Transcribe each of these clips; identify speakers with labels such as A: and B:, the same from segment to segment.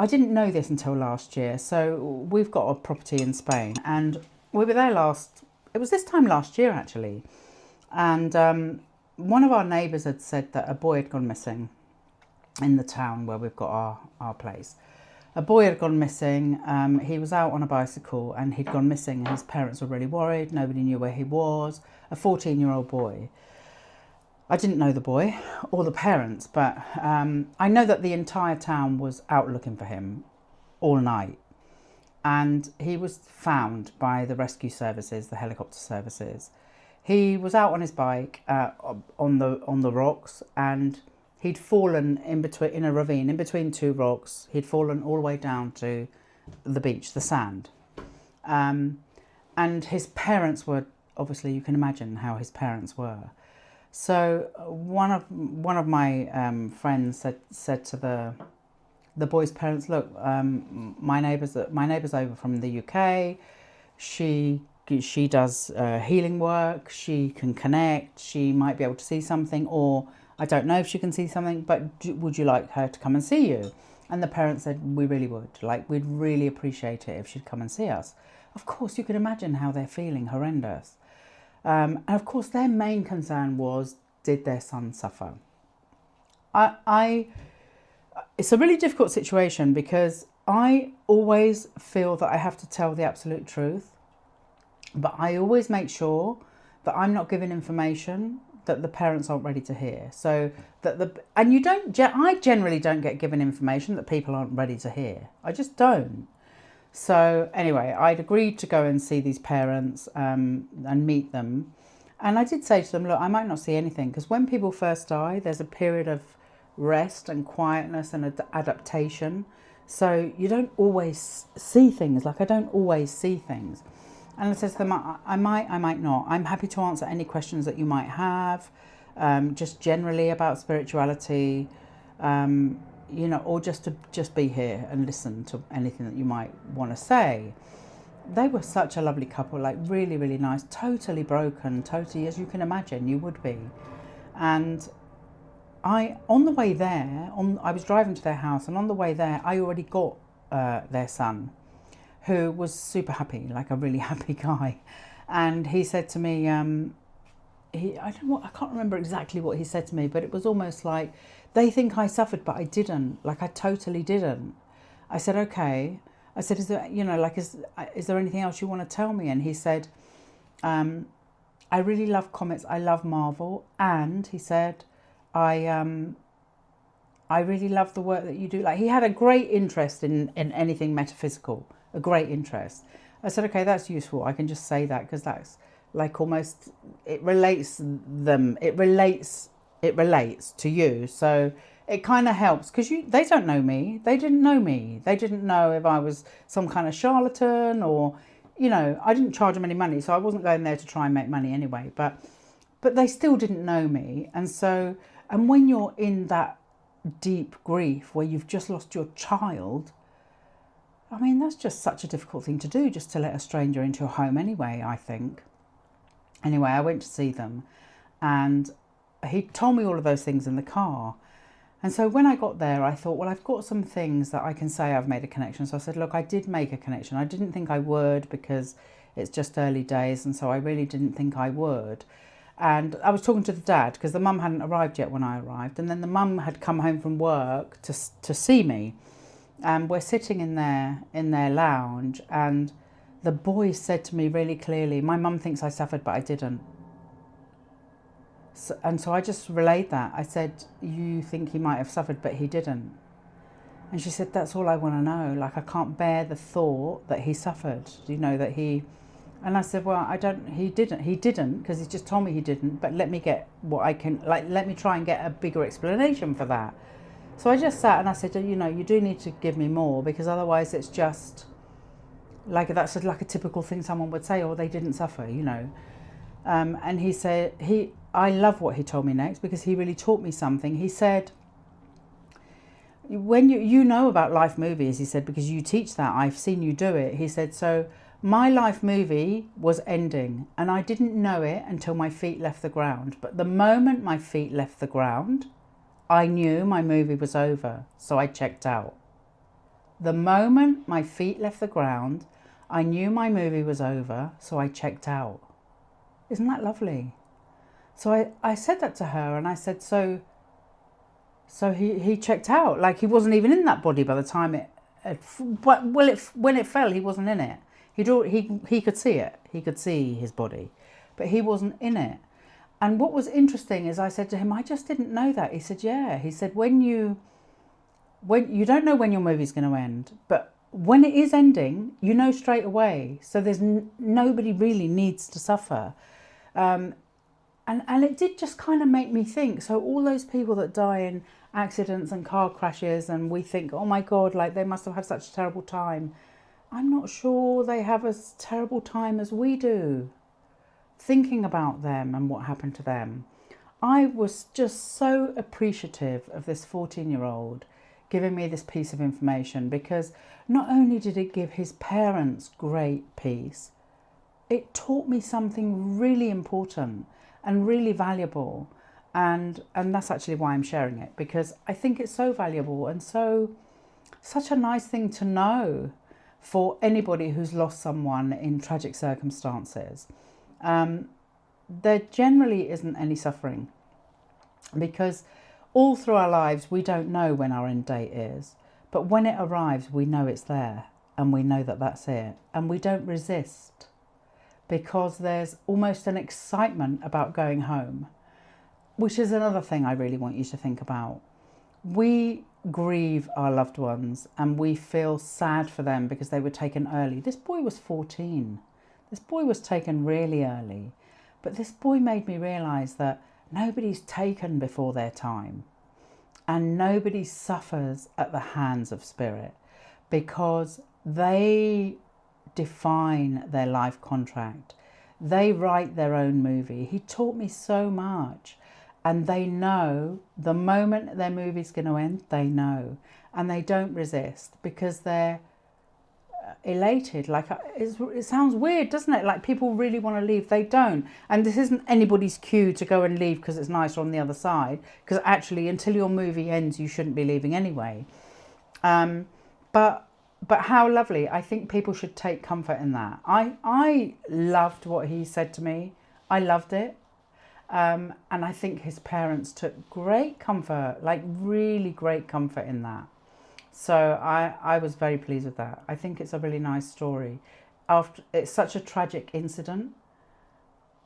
A: I didn't know this until last year. So we've got a property in Spain, and we were there it was this time last year actually. And one of our neighbours had said that a boy had gone missing in the town where we've got our place. A boy had gone missing. He was out on a bicycle and he'd gone missing, and his parents were really worried. Nobody knew where he was. A 14-year-old boy. I didn't know the boy or the parents, but I know that the entire town was out looking for him all night. And he was found by the rescue services, the helicopter services. He was out on his bike on the rocks, and he'd fallen in a ravine in between two rocks. He'd fallen all the way down to the beach, the sand. And his parents were, obviously you can imagine how his parents were. So one of my friends said to the boy's parents, look, my neighbour's over from the UK. She does healing work. She can connect. She might be able to see something, or I don't know if she can see something, but would you like her to come and see you? And the parents said, we really would. Like, we'd really appreciate it if she'd come and see us. Of course, you can imagine how they're feeling, horrendous. And of course, their main concern was, did their son suffer? It's a really difficult situation because I always feel that I have to tell the absolute truth, but I always make sure that I'm not giving information that the parents aren't ready to hear. So I generally don't get given information that people aren't ready to hear. I just don't. So anyway, I'd agreed to go and see these parents and meet them. And I did say to them, look, I might not see anything, because when people first die, there's a period of rest and quietness and adaptation. So you don't always see things. Like, I don't always see things. And I said to them, I might not. I'm happy to answer any questions that you might have, just generally about spirituality, or just to be here and listen to anything that you might want to say. They were such a lovely couple, like really, really nice, totally broken, totally, as you can imagine, you would be. And on the way there, I was driving to their house, and on the way there, I already got their son, who was super happy, like a really happy guy. And he said to me, I can't remember exactly what he said to me, but it was almost like, they think I suffered, but I didn't. Like, I totally didn't. I said, okay. I said, is there anything else you want to tell me? And he said, I really love comics. I love Marvel. And he said, I really love the work that you do. Like, he had a great interest in anything metaphysical, a great interest. I said, okay, that's useful. I can just say that because that's like almost, it relates to you. So it kind of helps, because they don't know me. They didn't know me. They didn't know if I was some kind of charlatan, or, I didn't charge them any money. So I wasn't going there to try and make money anyway, but they still didn't know me. And so, and when you're in that deep grief where you've just lost your child, I mean, that's just such a difficult thing to do, just to let a stranger into your home anyway, I think. Anyway, I went to see them, and he told me all of those things in the car. And so when I got there, I thought, well, I've got some things that I can say I've made a connection. So I said, look, I did make a connection. I didn't think I would, because it's just early days, and so I really didn't think I would. And I was talking to the dad, because the mum hadn't arrived yet when I arrived. And then the mum had come home from work to see me. And we're sitting in their lounge, and the boy said to me really clearly, my mum thinks I suffered, but I didn't. So I just relayed that. I said, you think he might have suffered, but he didn't. And she said, that's all I want to know. Like, I can't bear the thought that he suffered, that he... And I said, well, he didn't, because he just told me he didn't, but let me get what I can, let me try and get a bigger explanation for that. So I just sat and I said, you do need to give me more, because otherwise it's just, that's like a typical thing someone would say, oh, they didn't suffer, And he said, I love what he told me next, because he really taught me something. He said, when you know about life movies, he said, because you teach that, I've seen you do it. He said, so my life movie was ending, and I didn't know it until my feet left the ground. But the moment my feet left the ground, I knew my movie was over, so I checked out. The moment my feet left the ground, I knew my movie was over, so I checked out. Isn't that lovely? So I said that to her, and I said, so he checked out. Like, he wasn't even in that body by the time when it fell, he wasn't in it. He could see it. He could see his body, but he wasn't in it. And what was interesting is I said to him, I just didn't know that. He said, yeah. He said, when you don't know when your movie's going to end, but when it is ending, you know straight away. So there's nobody really needs to suffer. And it did just kind of make me think. So all those people that die in accidents and car crashes, and we think, oh my God, like they must have had such a terrible time. I'm not sure they have as terrible time as we do, thinking about them and what happened to them. I was just so appreciative of this 14-year-old giving me this piece of information, because not only did it give his parents great peace, it taught me something really important and really valuable. And that's actually why I'm sharing it, because I think it's so valuable and such a nice thing to know for anybody who's lost someone in tragic circumstances. There generally isn't any suffering, because all through our lives we don't know when our end date is, but when it arrives we know it's there, and we know that that's it, and we don't resist, because there's almost an excitement about going home, which is another thing I really want you to think about. We grieve our loved ones and we feel sad for them because they were taken early. This boy was 14. This boy was taken really early. But this boy made me realise that nobody's taken before their time, and nobody suffers at the hands of spirit, because they define their life contract. They write their own movie. He taught me so much. And they know the moment their movie's going to end, they know. And they don't resist, because they're elated. Like, it sounds weird, doesn't it? Like, people really want to leave. They don't. And this isn't anybody's cue to go and leave because it's nicer on the other side. Because actually, until your movie ends, you shouldn't be leaving anyway. But how lovely. I think people should take comfort in that. I loved what he said to me. I loved it. And I think his parents took great comfort, like really great comfort in that. So I was very pleased with that. I think it's a really nice story. It's such a tragic incident,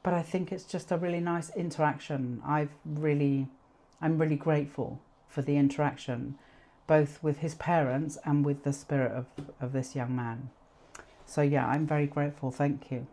A: but I think it's just a really nice interaction. I'm really grateful for the interaction, both with his parents and with the spirit of this young man. So yeah, I'm very grateful. Thank you.